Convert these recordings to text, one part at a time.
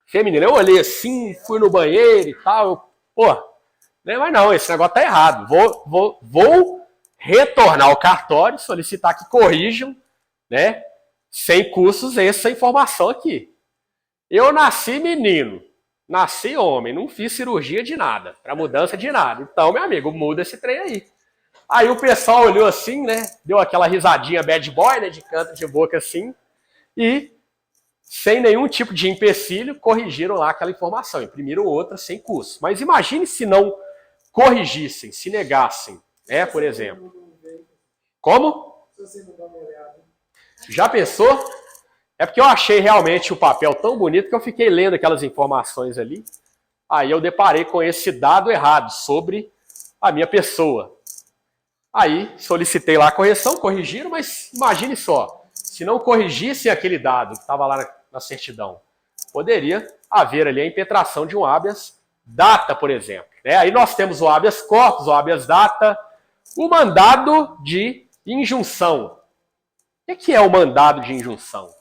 feminino. Eu olhei assim, fui no banheiro e tal. Pô, né, mas não, esse negócio tá errado. Vou retornar ao cartório, solicitar que corrijam, né, sem custos, essa informação aqui. Eu nasci menino, nasci homem, não fiz cirurgia de nada, para mudança de nada. Então, meu amigo, muda esse trem aí. Aí o pessoal olhou assim, né, deu aquela risadinha bad boy, né, de canto de boca assim, e sem nenhum tipo de empecilho, corrigiram lá aquela informação, imprimiram outra sem custo. Mas imagine se não corrigissem, se negassem, né, por exemplo. Como? Já pensou? É porque eu achei realmente o papel tão bonito que eu fiquei lendo aquelas informações ali. Aí eu deparei com esse dado errado sobre a minha pessoa. Aí solicitei lá a correção, corrigiram, mas imagine só, se não corrigissem aquele dado que estava lá na certidão, poderia haver ali a impetração de um habeas data, por exemplo. Né? Aí nós temos o habeas corpus, o habeas data, o mandado de injunção. O que é o mandado de injunção?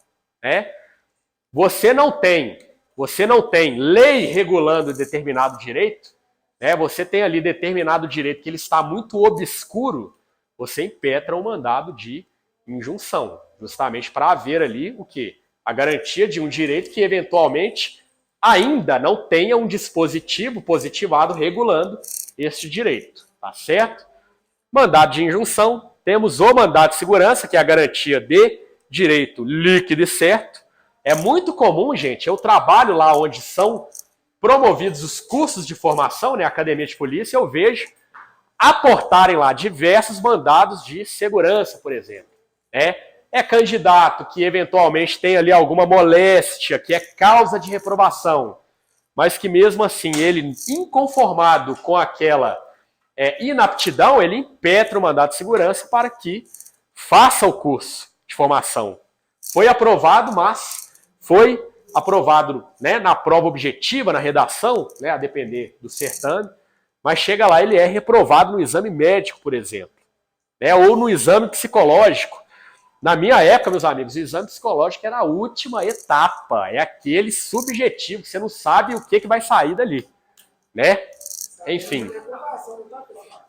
Você não tem lei regulando determinado direito, né? Você tem ali determinado direito que ele está muito obscuro, você impetra um mandado de injunção, justamente para haver ali o quê? A garantia de um direito que eventualmente ainda não tenha um dispositivo positivado regulando este direito, tá certo? Mandado de injunção, temos o mandado de segurança, que é a garantia de direito líquido e certo. É muito comum, gente, eu trabalho lá onde são promovidos os cursos de formação, né, Academia de Polícia, eu vejo aportarem lá diversos mandados de segurança, por exemplo. É candidato que eventualmente tem ali alguma moléstia, que é causa de reprovação, mas que mesmo assim ele, inconformado com aquela inaptidão, ele impetra o mandado de segurança para que faça o curso de formação. Foi aprovado, mas foi aprovado, né, na prova objetiva, na redação, né, a depender do certame, mas chega lá, ele é reprovado no exame médico, por exemplo, né, ou no exame psicológico. Na minha época, meus amigos, o exame psicológico era a última etapa, é aquele subjetivo, que você não sabe o que vai sair dali, né? Enfim.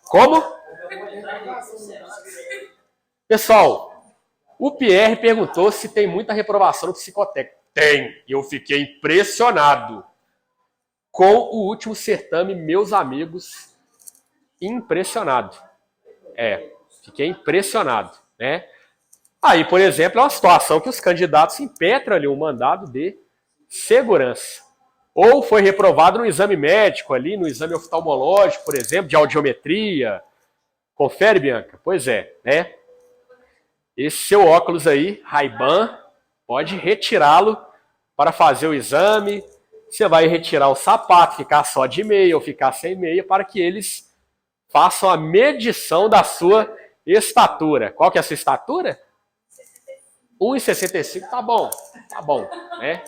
Como? Pessoal, o Pierre perguntou se tem muita reprovação no psicotécnico. Tem. E eu fiquei impressionado com o último certame, meus amigos. Impressionado. Fiquei impressionado, né? Aí, por exemplo, é uma situação que os candidatos impetram ali um mandado de segurança. Ou foi reprovado no exame médico ali, no exame oftalmológico, por exemplo, de audiometria. Confere, Bianca? Pois é, né? Esse seu óculos aí, Ray-Ban, pode retirá-lo para fazer o exame. Você vai retirar o sapato, ficar só de meia ou ficar sem meia, para que eles façam a medição da sua estatura. Qual que é a sua estatura? 1,65, tá bom, né?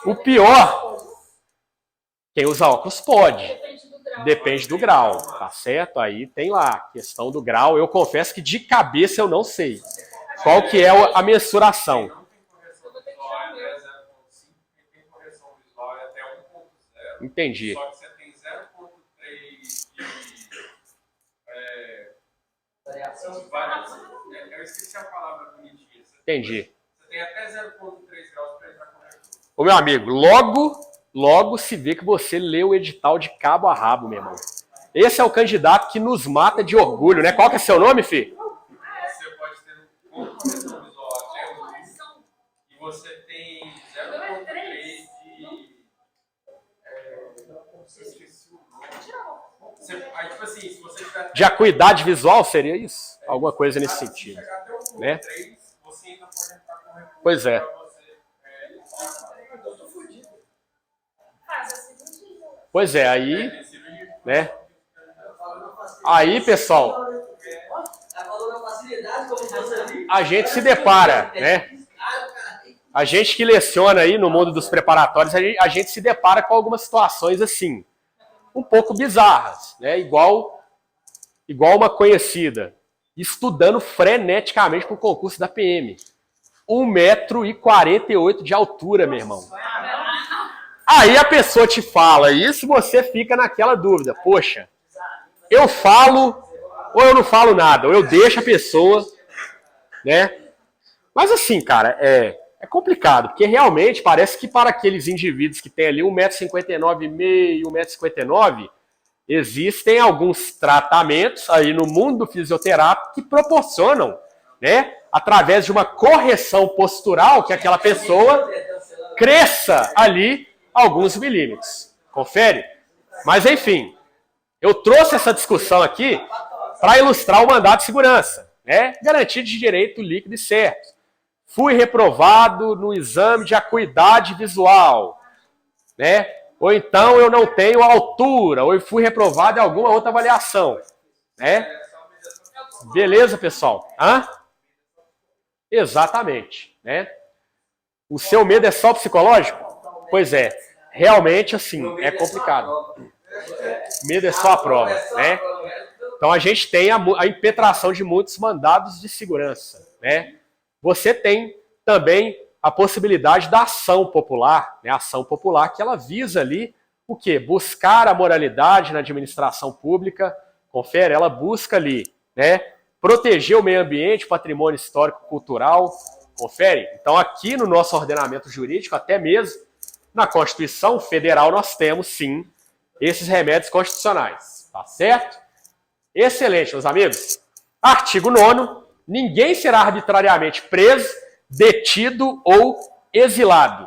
O pior, quem usa óculos pode. Depende do grau, tá certo? Aí tem lá a questão do grau. Eu confesso que de cabeça eu não sei qual que é a mensuração. Entendi. Só que você tem 0,3 de variação. Eu esqueci a palavra bonitinha. Entendi. Você tem até 0,3 graus para entrar correto. Ô, meu amigo, logo se vê que você leu o edital de cabo a rabo, meu irmão. Esse é o candidato que nos mata de orgulho, né? Qual que é seu nome, filho? Você pode ter um correção visual até o e você tem 0,3 de... esqueci o nome. Aí, tipo assim, se você tiver... De acuidade visual, seria isso? Alguma coisa nesse sentido. Né? Pois é. Pois é, aí, né? Aí, pessoal, a gente se depara, né? A gente que leciona aí no mundo dos preparatórios, a gente se depara com algumas situações assim, um pouco bizarras, né? Igual uma conhecida, estudando freneticamente para o concurso da PM. 1,48 m de altura, meu irmão. Aí a pessoa te fala isso e você fica naquela dúvida. Poxa, eu falo ou eu não falo nada? Ou eu deixo a pessoa, né? Mas assim, cara, é complicado, porque realmente parece que para aqueles indivíduos que têm ali 1,59 m, 1,59 m, existem alguns tratamentos aí no mundo do fisioterápico que proporcionam, né, através de uma correção postural, que aquela pessoa cresça ali alguns milímetros. Confere? Mas enfim, eu trouxe essa discussão aqui para ilustrar o mandado de segurança, né? Garantia de direito líquido e certo. Fui reprovado no exame de acuidade visual, né? Ou então eu não tenho altura, ou eu fui reprovado em alguma outra avaliação, né? Beleza, pessoal? Hã? Exatamente, né? O seu medo é só psicológico? Pois é, realmente assim, é complicado. Medo é só a prova, né? Então a gente tem a impetração de muitos mandados de segurança, né? Você tem também a possibilidade da ação popular, né? A ação popular que ela visa ali o quê? Buscar a moralidade na administração pública. Confere, ela busca ali, né? Proteger o meio ambiente, o patrimônio histórico-cultural. Confere? Então aqui no nosso ordenamento jurídico, até mesmo na Constituição Federal, nós temos sim esses remédios constitucionais, tá certo? Excelente, meus amigos. Artigo 9º, ninguém será arbitrariamente preso, detido ou exilado.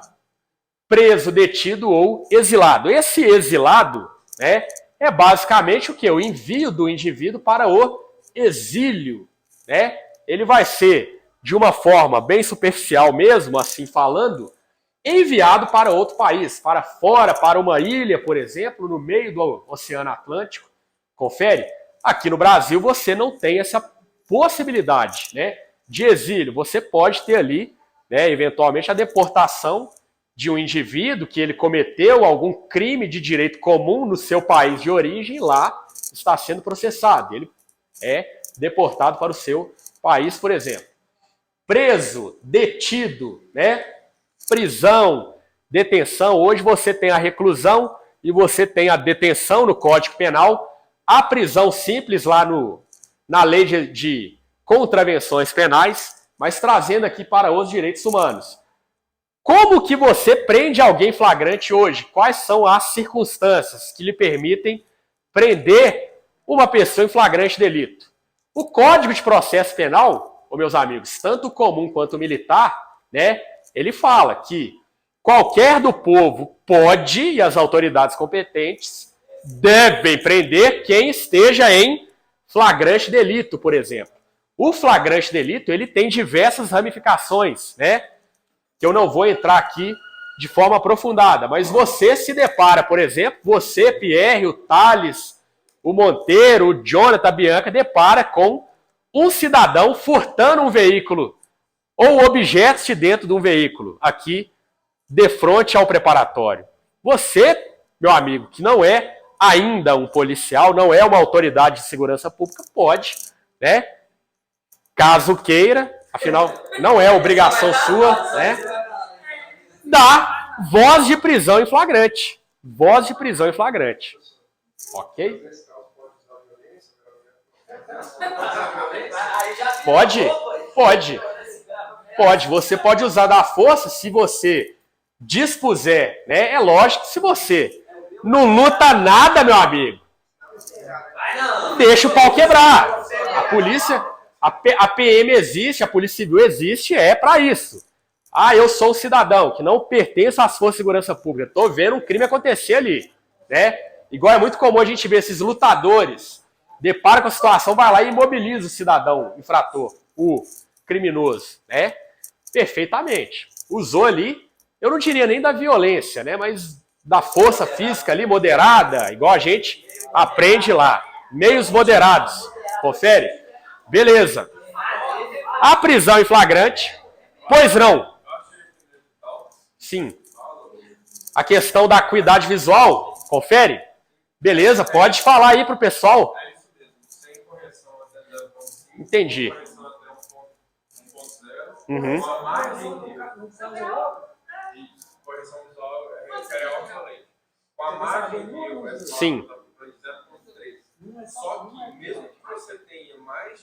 Preso, detido ou exilado. Esse exilado, né, é basicamente o quê? O envio do indivíduo para o exílio, né? Ele vai ser, de uma forma bem superficial mesmo, assim falando, enviado para outro país, para fora, para uma ilha, por exemplo, no meio do Oceano Atlântico. Confere? Aqui no Brasil você não tem essa possibilidade, né, de exílio. Você pode ter ali, né, eventualmente, a deportação de um indivíduo que ele cometeu algum crime de direito comum no seu país de origem, lá está sendo processado. Ele é deportado para o seu país, por exemplo. Preso, detido, né? Prisão, detenção. Hoje você tem a reclusão e você tem a detenção no Código Penal, a prisão simples lá na lei de contravenções penais, mas trazendo aqui para os direitos humanos. Como que você prende alguém flagrante hoje? Quais são as circunstâncias que lhe permitem prender uma pessoa em flagrante delito? O Código de Processo Penal, meus amigos, tanto o comum quanto o militar, né, ele fala que qualquer do povo pode, e as autoridades competentes devem prender quem esteja em flagrante delito, por exemplo. O flagrante delito, ele tem diversas ramificações, né? Que eu não vou entrar aqui de forma aprofundada, mas você se depara, por exemplo, você, Pierre, o Thales, o Monteiro, o Jonathan, a Bianca, depara com um cidadão furtando um veículo ou objetos de dentro de um veículo, aqui, de frente ao preparatório. Você, meu amigo, que não é ainda um policial, não é uma autoridade de segurança pública, pode, né? Caso queira, afinal, não é obrigação sua, né? Dá voz de prisão em flagrante. Voz de prisão em flagrante. Ok? Pode? Pode. Pode. Você pode usar da força se você dispuser, né? É lógico que se você não luta nada, meu amigo, deixa o pau quebrar. A polícia, a PM existe, a Polícia Civil existe, é para isso. Ah, eu sou um cidadão que não pertence às forças de segurança pública. Estou vendo um crime acontecer ali, né? Igual é muito comum a gente ver esses lutadores, depara com a situação, vai lá e imobiliza o cidadão infrator, o criminoso, né? Perfeitamente. Usou ali, eu não diria nem da violência, né? Mas da força física ali, moderada, igual a gente aprende lá. Meios moderados. Confere? Beleza. A prisão em flagrante, pois não. Sim. A questão da acuidade visual, confere? Beleza, pode falar aí pro pessoal. Entendi. Uhum. A margem de correção visual refere ao equivalente. Com a margem de erro é Sim. 0,3. Só que mesmo que você tenha mais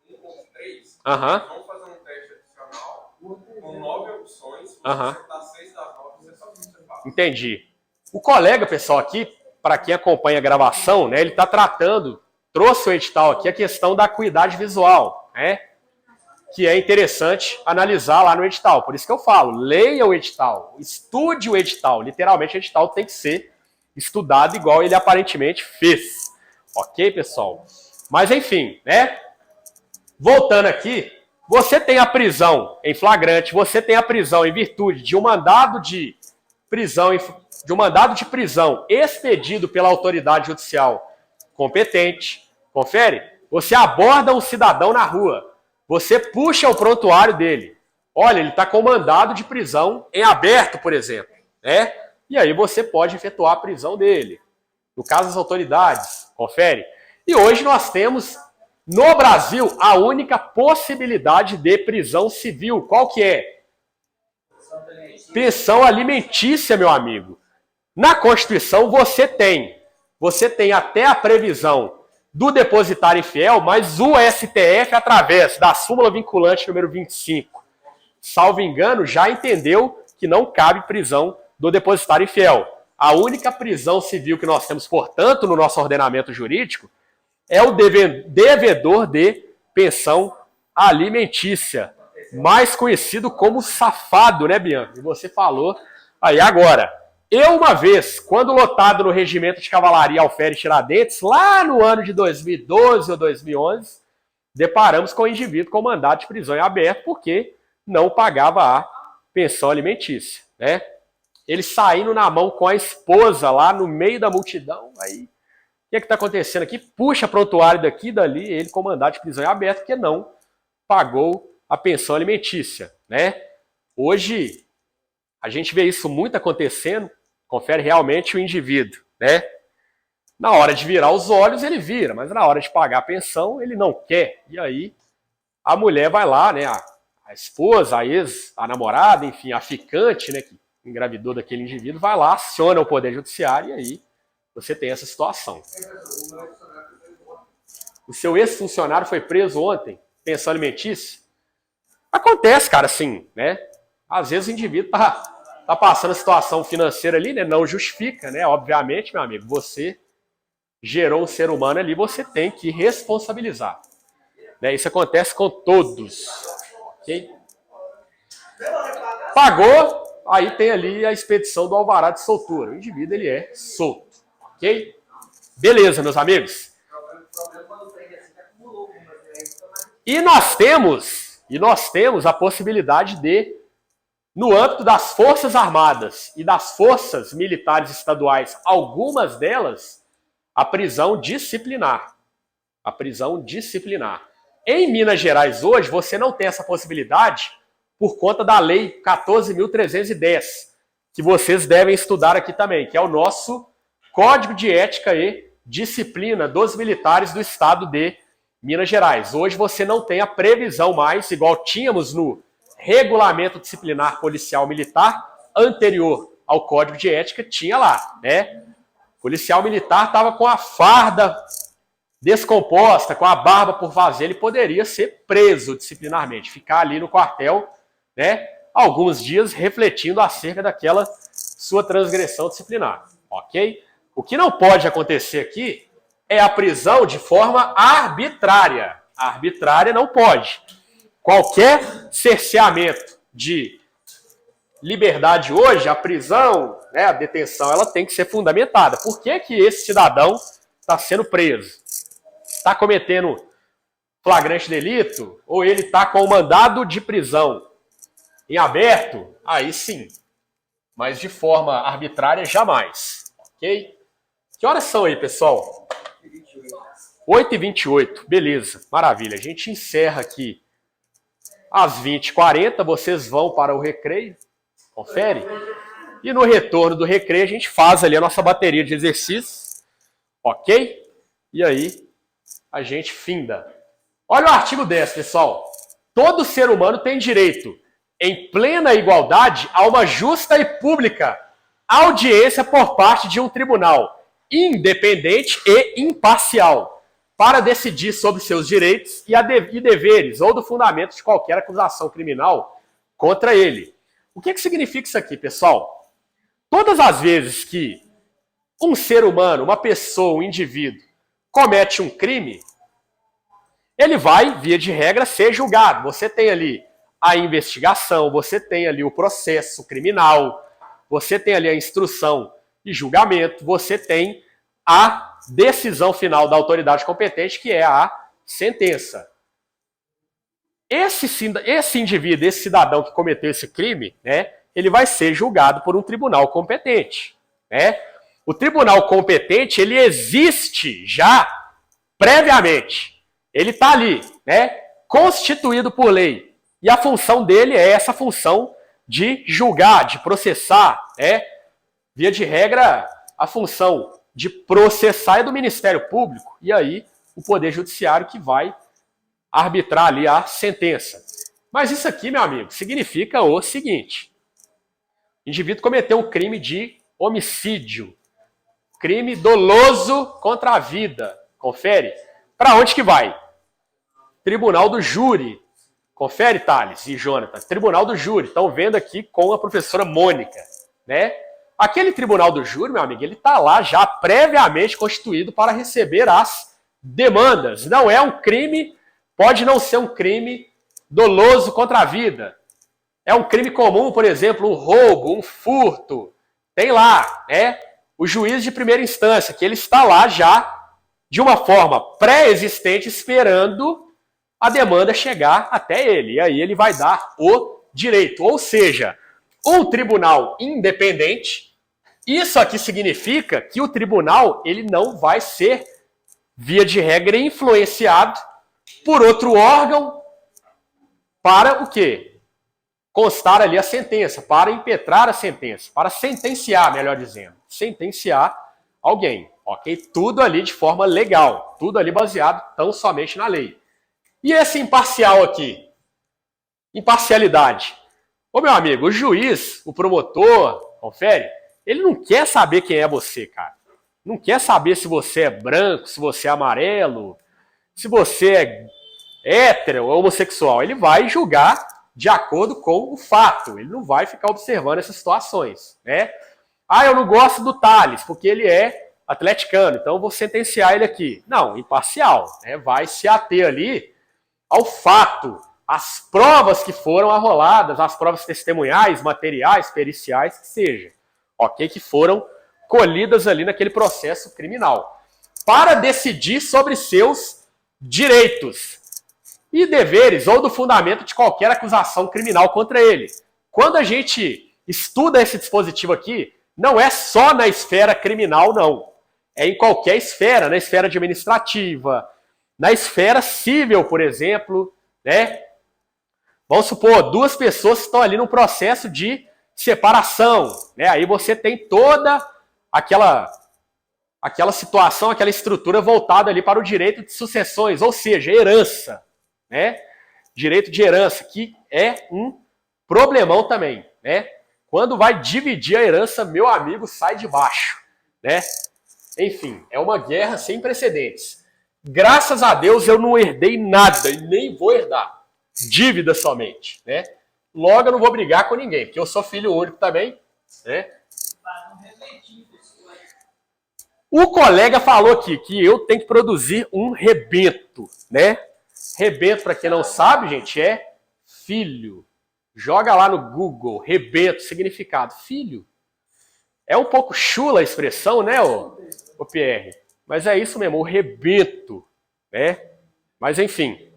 de 1,3, Aham. vamos fazer um teste adicional com 9 opções. Se você Aham. acertar 6 das 9, você só passa. Entendi. O colega, pessoal, aqui, para quem acompanha a gravação, né, ele está tratando, trouxe o edital aqui, a questão da acuidade visual, né? Que é interessante analisar lá no edital. Por isso que eu falo, leia o edital, estude o edital. Literalmente, o edital tem que ser estudado igual ele aparentemente fez. Ok, pessoal? Mas, enfim, né? Voltando aqui, você tem a prisão em flagrante, você tem a prisão em virtude de um mandado de prisão, expedido pela autoridade judicial competente. Confere? Você aborda um cidadão na rua. Você puxa o prontuário dele. Olha, ele está com mandado de prisão em aberto, por exemplo. Né? E aí você pode efetuar a prisão dele. No caso das autoridades, confere. E hoje nós temos, no Brasil, a única possibilidade de prisão civil. Qual que é? Pensão alimentícia, meu amigo. Na Constituição você tem até a previsão do depositário infiel, mas o STF, através da súmula vinculante número 25, salvo engano, já entendeu que não cabe prisão do depositário infiel. A única prisão civil que nós temos, portanto, no nosso ordenamento jurídico é o devedor de pensão alimentícia, mais conhecido como safado, né, Bianca? E você falou aí agora. Eu, uma vez, quando lotado no Regimento de Cavalaria Alferes Tiradentes, lá no ano de 2012 ou 2011, deparamos com um indivíduo com mandado de prisão em aberto porque não pagava a pensão alimentícia, né? Ele saindo na mão com a esposa lá no meio da multidão, aí o que está acontecendo aqui? Puxa prontuário daqui e dali, ele com mandado de prisão em aberto porque não pagou a pensão alimentícia, né? Hoje a gente vê isso muito acontecendo. Confere realmente o indivíduo, né? Na hora de virar os olhos, ele vira, mas na hora de pagar a pensão, ele não quer. E aí, a mulher vai lá, né? A esposa, a ex, a namorada, enfim, a ficante, né? Que engravidou daquele indivíduo, vai lá, aciona o Poder Judiciário e aí você tem essa situação. O seu ex-funcionário foi preso ontem, pensão alimentícia? Acontece, cara, assim, né? Às vezes o indivíduo tá passando a situação financeira ali, né? Não justifica, né? Obviamente, meu amigo, você gerou um ser humano ali, você tem que responsabilizar. Né? Isso acontece com todos. Okay? Pagou, aí tem ali a expedição do alvará de soltura. O indivíduo, ele é solto. Ok? Beleza, meus amigos? E nós temos a possibilidade de, no âmbito das Forças Armadas e das Forças Militares Estaduais, algumas delas, a prisão disciplinar. A prisão disciplinar. Em Minas Gerais, hoje, você não tem essa possibilidade por conta da Lei 14.310, que vocês devem estudar aqui também, que é o nosso Código de Ética e Disciplina dos Militares do Estado de Minas Gerais. Hoje você não tem a previsão mais, igual tínhamos no Regulamento Disciplinar Policial Militar anterior ao Código de Ética, tinha lá, né? O policial militar estava com a farda descomposta, com a barba por fazer, ele poderia ser preso disciplinarmente, ficar ali no quartel, né? Alguns dias refletindo acerca daquela sua transgressão disciplinar, ok? O que não pode acontecer aqui é a prisão de forma arbitrária. A arbitrária não pode. Qualquer cerceamento de liberdade hoje, a prisão, né, a detenção, ela tem que ser fundamentada. Por que que esse cidadão está sendo preso? Está cometendo flagrante delito? Ou ele está com o mandado de prisão em aberto? Aí sim. Mas de forma arbitrária, jamais. Ok? Que horas são aí, pessoal? 8h28. Beleza, maravilha. A gente encerra aqui às 20h40. Vocês vão para o recreio. Confere? E no retorno do recreio a gente faz ali a nossa bateria de exercícios. Ok? E aí a gente finda. Olha o artigo 10, pessoal. todo ser humano tem direito, em plena igualdade, a uma justa e pública audiência por parte de um tribunal independente e imparcial, para decidir sobre seus direitos e deveres ou do fundamento de qualquer acusação criminal contra ele. O que significa isso aqui, pessoal? Todas as vezes que um ser humano, uma pessoa, um indivíduo, comete um crime, ele vai, via de regra, ser julgado. Você tem ali a investigação, você tem ali o processo criminal, você tem ali a instrução e julgamento, você tem a decisão final da autoridade competente, que é a sentença. Esse indivíduo, esse cidadão que cometeu esse crime, né, ele vai ser julgado por um tribunal competente. Né? O tribunal competente, ele existe já previamente. Ele está ali, né, constituído por lei. E a função dele é essa função de julgar, de processar. Né? Via de regra, a função de processar é do Ministério Público. E aí, o Poder Judiciário que vai arbitrar ali a sentença. Mas isso aqui, meu amigo, significa o seguinte. O indivíduo cometeu um crime de homicídio. Crime doloso contra a vida. Confere? Para onde que vai? Tribunal do Júri. Confere, Thales e Jonathan. Tribunal do Júri. Estão vendo aqui com a professora Mônica. Né? Aquele tribunal do júri, meu amigo, ele está lá já previamente constituído para receber as demandas. Não é um crime, pode não ser um crime doloso contra a vida. É um crime comum, por exemplo, um roubo, um furto. Tem lá, né, o juiz de primeira instância, que ele está lá já de uma forma pré-existente, esperando a demanda chegar até ele. E aí ele vai dar o direito. Ou seja, um tribunal independente, isso aqui significa que o tribunal ele não vai ser, via de regra, influenciado por outro órgão para o quê? Constar ali a sentença, para impetrar a sentença, para sentenciar, melhor dizendo, sentenciar alguém, ok? Tudo ali de forma legal, tudo ali baseado tão somente na lei. E esse imparcial aqui? Imparcialidade. Ô meu amigo, o juiz, o promotor, confere, ele não quer saber quem é você, cara. Não quer saber se você é branco, se você é amarelo, se você é hétero ou homossexual. Ele vai julgar de acordo com o fato. Ele não vai ficar observando essas situações, né? Ah, eu não gosto do Thales, porque ele é atleticano, então eu vou sentenciar ele aqui. Não, imparcial, né? Vai se ater ali ao fato, às provas que foram arroladas, as provas testemunhais, materiais, periciais, que seja, ok? Que foram colhidas ali naquele processo criminal, para decidir sobre seus direitos e deveres ou do fundamento de qualquer acusação criminal contra ele. Quando a gente estuda esse dispositivo aqui, não é só na esfera criminal, não. É em qualquer esfera, na esfera administrativa, na esfera civil, por exemplo, né? Vamos supor, duas pessoas estão ali num processo de separação, né? Aí você tem toda aquela situação, aquela estrutura voltada ali para o direito de sucessões, ou seja, herança, né? Direito de herança, que é um problemão também, né? Quando vai dividir a herança, meu amigo, sai de baixo, né? Enfim, é uma guerra sem precedentes. Graças a Deus eu não herdei nada e nem vou herdar. Dívida somente, né? Logo eu não vou brigar com ninguém, porque eu sou filho único também, né? O colega falou aqui que eu tenho que produzir um rebento, né? Rebento, para quem não sabe, gente, é filho. Joga lá no Google, rebento, significado. Filho. É um pouco chula a expressão, né, o Pierre? Mas é isso mesmo, o rebento, né? Mas enfim.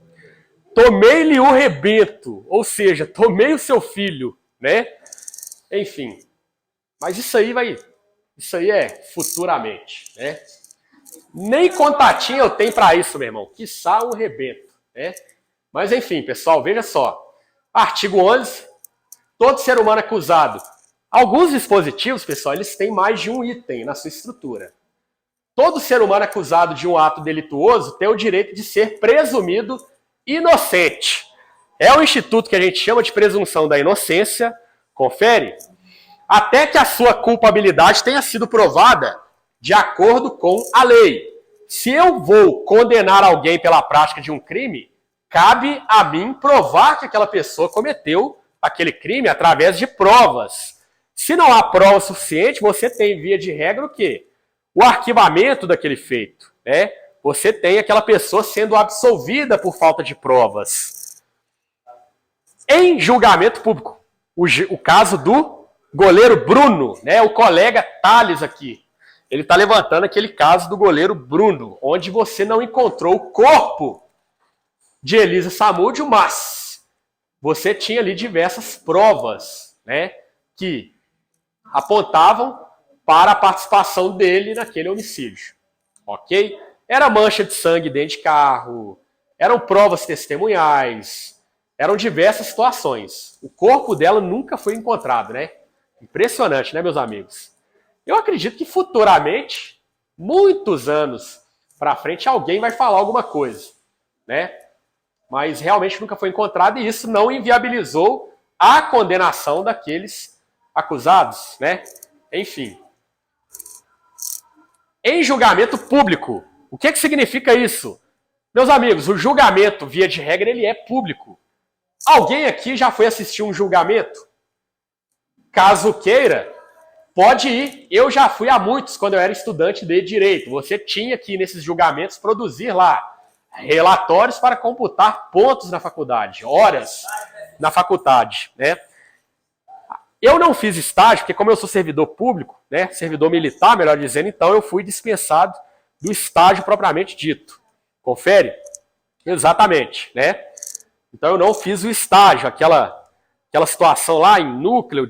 Tomei-lhe o rebento, ou seja, tomei o seu filho, né? Enfim. Mas isso aí é futuramente, né? Nem contatinho eu tenho para isso, meu irmão. Quiçá um rebento, né? Mas enfim, pessoal, veja só. Artigo 11. Todo ser humano acusado. Alguns dispositivos, pessoal, eles têm mais de um item na sua estrutura. Todo ser humano acusado de um ato delituoso tem o direito de ser presumido inocente. É o instituto que a gente chama de presunção da inocência, confere, até que a sua culpabilidade tenha sido provada de acordo com a lei. Se eu vou condenar alguém pela prática de um crime, cabe a mim provar que aquela pessoa cometeu aquele crime através de provas. Se não há prova suficiente, você tem, via de regra, o quê? O arquivamento daquele feito, né? Você tem aquela pessoa sendo absolvida por falta de provas. Em julgamento público, o caso do goleiro Bruno, né? O colega Thales aqui, ele está levantando aquele caso do goleiro Bruno, onde você não encontrou o corpo de Elisa Samúdio, mas você tinha ali diversas provas, né, que apontavam para a participação dele naquele homicídio, ok? Era mancha de sangue dentro de carro, eram provas testemunhais, eram diversas situações. O corpo dela nunca foi encontrado, né? Impressionante, né, meus amigos? Eu acredito que futuramente, muitos anos para frente, alguém vai falar alguma coisa, né? Mas realmente nunca foi encontrado e isso não inviabilizou a condenação daqueles acusados, né? Enfim. Em julgamento público, o que significa isso? Meus amigos, o julgamento, via de regra, ele é público. Alguém aqui já foi assistir um julgamento? Caso queira, pode ir. Eu já fui a muitos quando eu era estudante de direito. Você tinha que, nesses julgamentos, produzir lá relatórios para computar pontos na faculdade, horas na faculdade, né? Eu não fiz estágio, porque como eu sou servidor público, né, servidor militar, melhor dizendo, então eu fui dispensado do estágio propriamente dito. Confere? Exatamente, né? Então eu não fiz o estágio, aquela situação lá em núcleo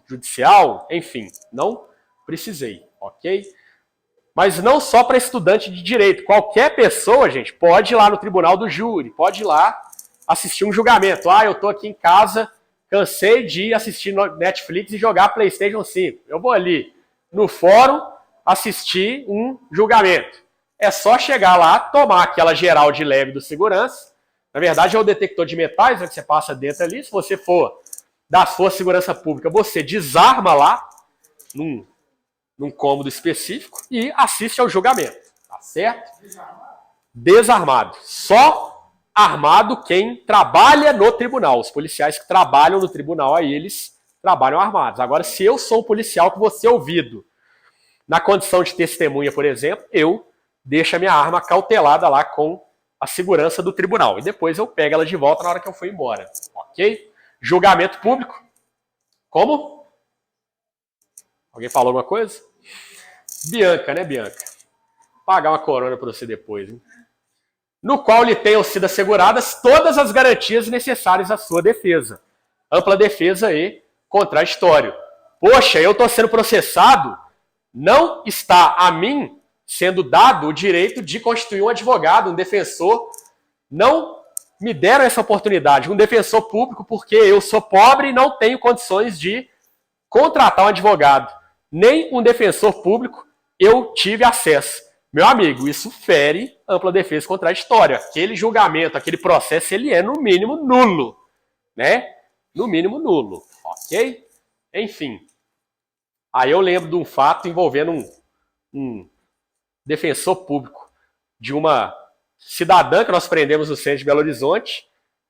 judicial, enfim, não precisei, ok? Mas não só para estudante de direito. Qualquer pessoa, gente, pode ir lá no tribunal do júri, pode ir lá assistir um julgamento. Ah, eu estou aqui em casa, cansei de assistir Netflix e jogar PlayStation 5. Eu vou ali no fórum assistir um julgamento. É só chegar lá, tomar aquela geral de leve do segurança. Na verdade, é o detector de metais, né, que você passa dentro ali. Se você for da sua segurança pública, você desarma lá, num cômodo específico e assiste ao julgamento, tá certo? Desarmado. Só armado quem trabalha no tribunal. Os policiais que trabalham no tribunal, aí eles trabalham armados. Agora, se eu sou um policial que você é ouvido na condição de testemunha, por exemplo, eu deixo a minha arma cautelada lá com a segurança do tribunal. E depois eu pego ela de volta na hora que eu for embora. Ok? Julgamento público. Como? Alguém falou alguma coisa? Bianca, né, Bianca? Pagar uma corona para você depois, hein? No qual lhe tenham sido asseguradas todas as garantias necessárias à sua defesa. Ampla defesa e contraditório. Poxa, eu estou sendo processado, não está a mim sendo dado o direito de constituir um advogado, um defensor. Não me deram essa oportunidade, um defensor público, porque eu sou pobre e não tenho condições de contratar um advogado. Nem um defensor público eu tive acesso. Meu amigo, isso fere ampla defesa contraditória. Aquele julgamento, aquele processo, ele é no mínimo nulo, né? No mínimo nulo, ok? Enfim. Aí eu lembro de um fato envolvendo um defensor público de uma cidadã que nós prendemos no centro de Belo Horizonte,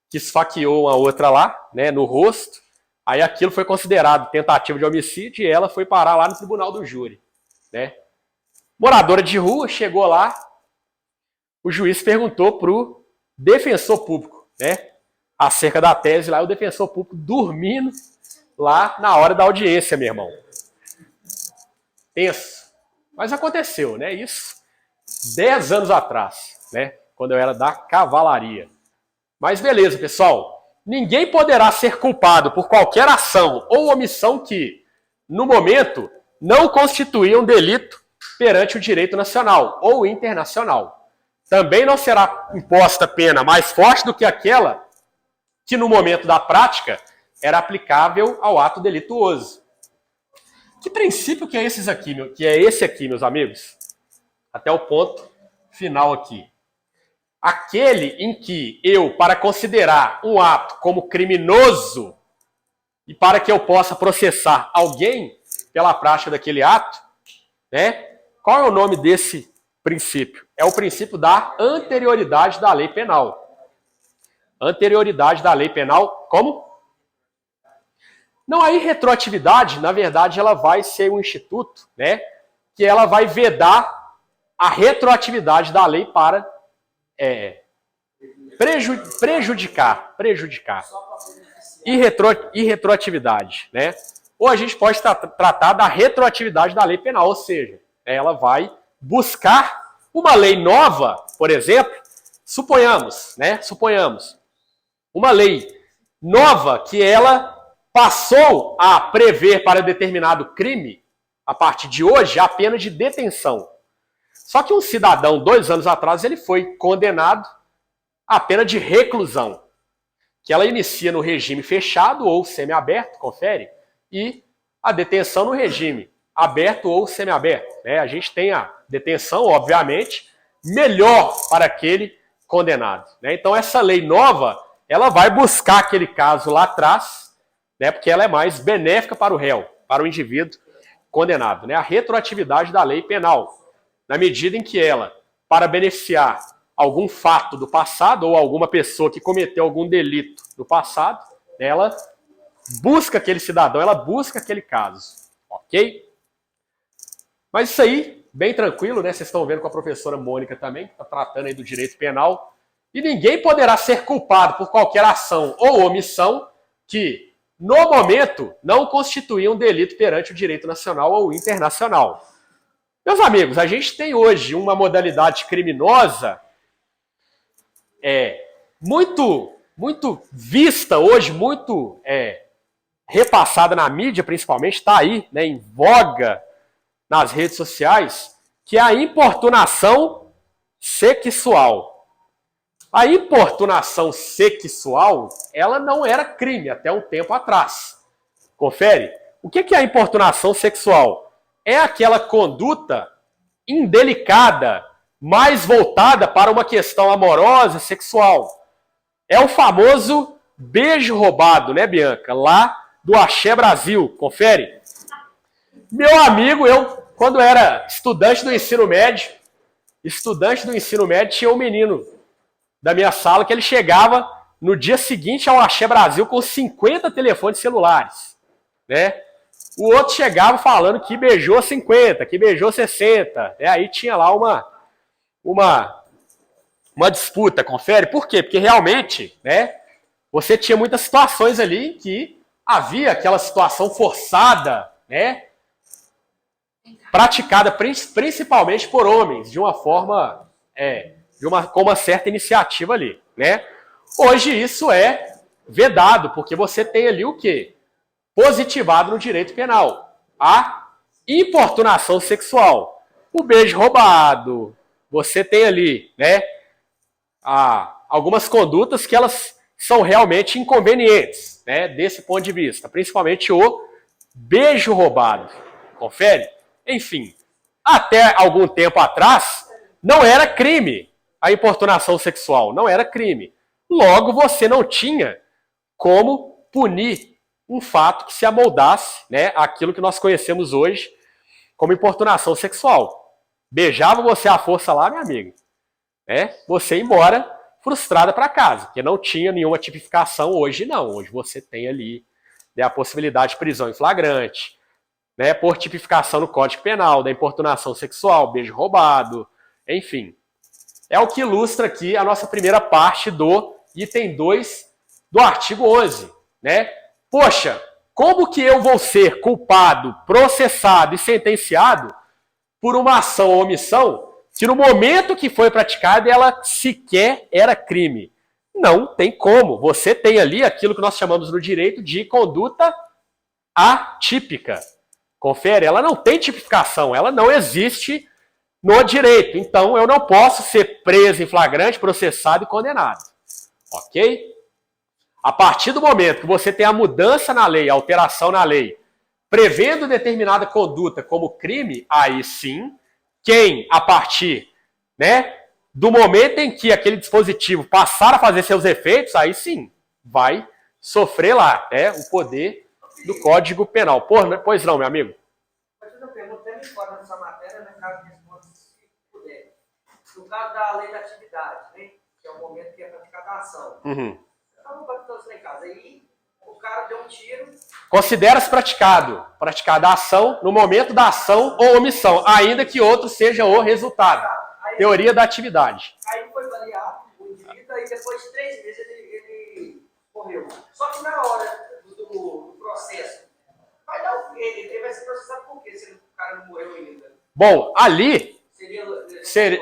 que esfaqueou uma outra lá, né, no rosto. Aí aquilo foi considerado tentativa de homicídio e ela foi parar lá no tribunal do júri, né? Moradora de rua, chegou lá, o juiz perguntou para o defensor público, né, acerca da tese lá, o defensor público dormindo lá na hora da audiência, meu irmão. Tenso. Mas aconteceu, né, isso 10 anos atrás, né, quando eu era da cavalaria. Mas beleza, pessoal, ninguém poderá ser culpado por qualquer ação ou omissão que, no momento, não constituía um delito perante o direito nacional ou internacional. Também não será imposta pena mais forte do que aquela que no momento da prática era aplicável ao ato delituoso. Que princípio que é esse aqui, meus amigos? Até o ponto final aqui. Aquele em que eu, para considerar um ato como criminoso e para que eu possa processar alguém pela prática daquele ato, né? Qual é o nome desse princípio? É o princípio da anterioridade da lei penal. Anterioridade da lei penal, como? Não, aí retroatividade, na verdade, ela vai ser um instituto, né? Que ela vai vedar a retroatividade da lei para prejudicar. E retroatividade, né? Ou a gente pode tratar da retroatividade da lei penal, ou seja, ela vai buscar uma lei nova, por exemplo, suponhamos, uma lei nova que ela passou a prever para determinado crime, a partir de hoje, a pena de detenção. Só que um cidadão, 2 anos atrás, ele foi condenado à pena de reclusão, que ela inicia no regime fechado ou semiaberto, confere, e a detenção no regime aberto ou semiaberto. A gente tem a detenção, obviamente, melhor para aquele condenado. Então, essa lei nova, ela vai buscar aquele caso lá atrás, porque ela é mais benéfica para o réu, para o indivíduo condenado. A retroatividade da lei penal, na medida em que ela, para beneficiar algum fato do passado ou alguma pessoa que cometeu algum delito no passado, ela busca aquele cidadão, ela busca aquele caso, ok? Mas isso aí, bem tranquilo, né? Vocês estão vendo com a professora Mônica também, que está tratando aí do direito penal, e ninguém poderá ser culpado por qualquer ação ou omissão que, no momento, não constituía um delito perante o direito nacional ou internacional. Meus amigos, a gente tem hoje uma modalidade criminosa muito vista hoje, muito repassada na mídia, principalmente, está aí, né, em voga nas redes sociais, que é a importunação sexual. A importunação sexual, ela não era crime até um tempo atrás. Confere? O que é a importunação sexual? É aquela conduta indelicada, mais voltada para uma questão amorosa, sexual. É o famoso beijo roubado, né, Bianca? Lá do Axé Brasil. Confere? Meu amigo, eu, quando era estudante do ensino médio, tinha um menino da minha sala que ele chegava no dia seguinte ao Axé Brasil com 50 telefones celulares, né? O outro chegava falando que beijou 50, que beijou 60. Aí tinha lá uma disputa, confere? Por quê? Porque realmente, né, você tinha muitas situações ali que havia aquela situação forçada, né, praticada principalmente por homens, de uma forma, com uma certa iniciativa ali, né? Hoje isso é vedado, porque você tem ali o quê? Positivado no direito penal. A importunação sexual. O beijo roubado. Você tem ali, né, algumas condutas que elas são realmente inconvenientes, né, desse ponto de vista. Principalmente o beijo roubado. Confere? Enfim, até algum tempo atrás, não era crime a importunação sexual. Não era crime. Logo, você não tinha como punir um fato que se amoldasse, né, aquilo que nós conhecemos hoje como importunação sexual. Beijava você à força lá, minha amiga, né, você ia embora frustrada para casa, porque não tinha nenhuma tipificação. Hoje não. Hoje você tem ali, né, a possibilidade de prisão em flagrante, né, por tipificação no Código Penal, da importunação sexual, beijo roubado, enfim. É o que ilustra aqui a nossa primeira parte do item 2 do artigo 11, né? Poxa, como que eu vou ser culpado, processado e sentenciado por uma ação ou omissão que no momento que foi praticada ela sequer era crime? Não tem como. Você tem ali aquilo que nós chamamos no direito de conduta atípica. Confere? Ela não tem tipificação, ela não existe no direito. Então eu não posso ser preso em flagrante, processado e condenado. Ok? A partir do momento que você tem a mudança na lei, a alteração na lei, prevendo determinada conduta como crime, aí sim, quem, a partir, né, do momento em que aquele dispositivo passar a fazer seus efeitos, aí sim, vai sofrer lá, né, o poder do Código Penal. Pois não, meu amigo? Mas eu pergunto, até me fora dessa matéria, né, caso responda se puder. No caso da lei da atividade, né, que é o momento que é praticada a ação. Então, vamos lá em casa. Aí, o cara deu um tiro. Considera-se praticada a ação no momento da ação ou omissão, ainda que outro seja o resultado. Aí, Teoria da atividade. Aí foi baleado o indivíduo, aí depois de 3 meses ele morreu. Só que na hora do processo, vai dar o quê? Ele vai ser processado por quê se o cara não morreu ainda? Bom, ali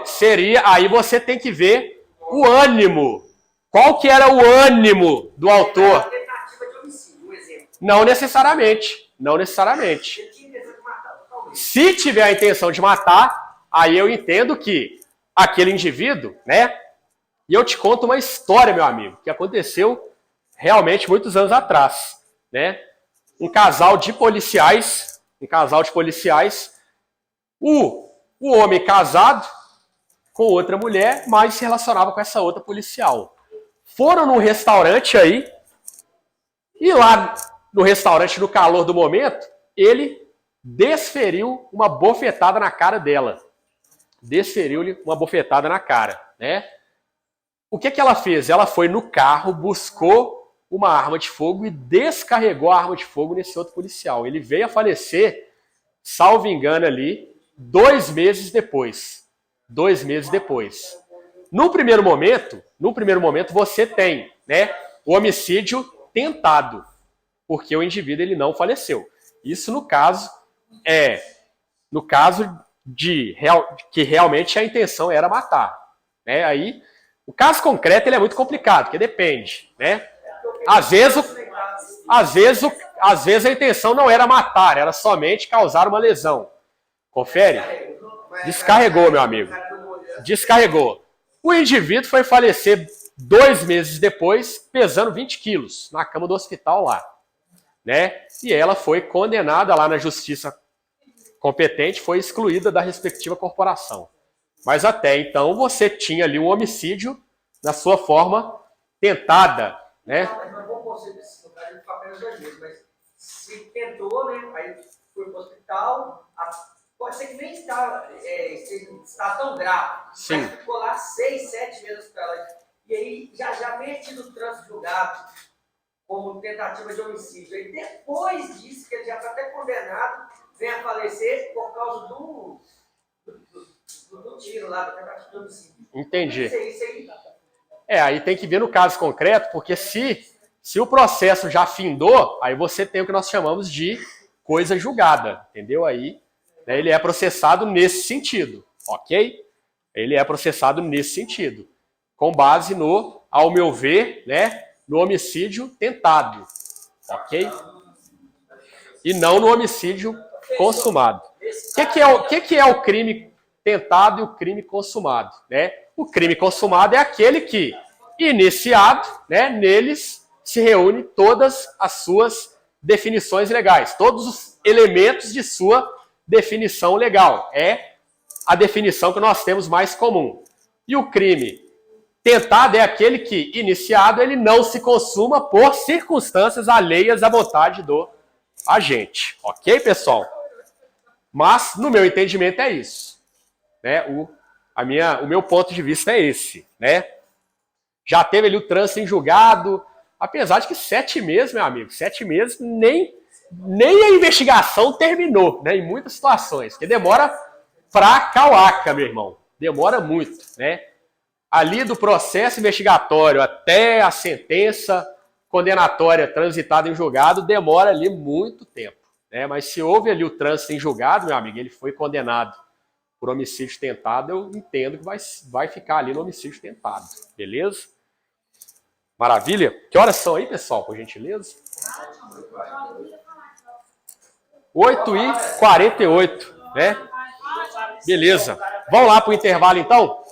seria, aí você tem que ver o ânimo. Qual que era o ânimo do autor? Tentativa de homicídio, um exemplo. Não necessariamente. Não necessariamente. Ele tinha intenção de matar, totalmente. Se tiver a intenção de matar, aí eu entendo que aquele indivíduo, né? E eu te conto uma história, meu amigo, que aconteceu realmente muitos anos atrás, né? Um casal de policiais, o homem casado com outra mulher, mas se relacionava com essa outra policial. Foram num restaurante aí, e lá no restaurante, no calor do momento, ele desferiu uma bofetada na cara dela. Desferiu-lhe uma bofetada na cara, né? O que ela fez? Ela foi no carro, buscou uma arma de fogo e descarregou a arma de fogo nesse outro policial. Ele veio a falecer, salvo engano ali, 2 meses depois. 2 meses depois. No primeiro momento você tem, né, o homicídio tentado, porque o indivíduo ele não faleceu. Isso no caso de que realmente a intenção era matar, né? Aí o caso concreto ele é muito complicado, porque depende, né? Às vezes a intenção não era matar, era somente causar uma lesão. Confere? Descarregou, meu amigo. Descarregou. O indivíduo foi falecer 2 meses depois, pesando 20 quilos, na cama do hospital lá, né? E ela foi condenada lá na justiça competente, foi excluída da respectiva corporação. Mas até então você tinha ali um homicídio na sua forma tentada, né? Mas não vou conseguir no caso de apenas 2 meses, mas se tentou, né? Aí foi para o hospital, pode ser que nem está tão grave. Sim. Mas ficou lá 6, 7 meses para ela. E aí já metido o trânsito julgado como tentativa de homicídio. Aí depois disso, que ele já está até condenado, vem a falecer por causa do tiro lá, da tentativa de homicídio. Entendi. Isso aí. Aí tem que ver no caso concreto, porque se o processo já findou, aí você tem o que nós chamamos de coisa julgada, entendeu? Aí, né, ele é processado nesse sentido, ok? Ele é processado nesse sentido, com base no, ao meu ver, né, no homicídio tentado, ok? E não no homicídio consumado. O que é o crime tentado e o crime consumado, né? O crime consumado é aquele que, iniciado, né, neles se reúne todas as suas definições legais, todos os elementos de sua definição legal. É a definição que nós temos mais comum. E o crime tentado é aquele que, iniciado, ele não se consuma por circunstâncias alheias à vontade do agente. Ok, pessoal? Mas, no meu entendimento, é isso, né? O meu ponto de vista é esse, né? Já teve ali o trânsito em julgado, apesar de que 7 meses, meu amigo, 7 meses nem a investigação terminou, né? Em muitas situações, porque demora pra cauaca, meu irmão. Demora muito, né? Ali do processo investigatório até a sentença condenatória transitada em julgado, demora ali muito tempo, né? Mas se houve ali o trânsito em julgado, meu amigo, ele foi condenado por homicídio tentado, eu entendo que vai ficar ali no homicídio tentado, beleza? Maravilha? Que horas são aí, pessoal, por gentileza? 8h48, né? Beleza. Vamos lá para o intervalo, então?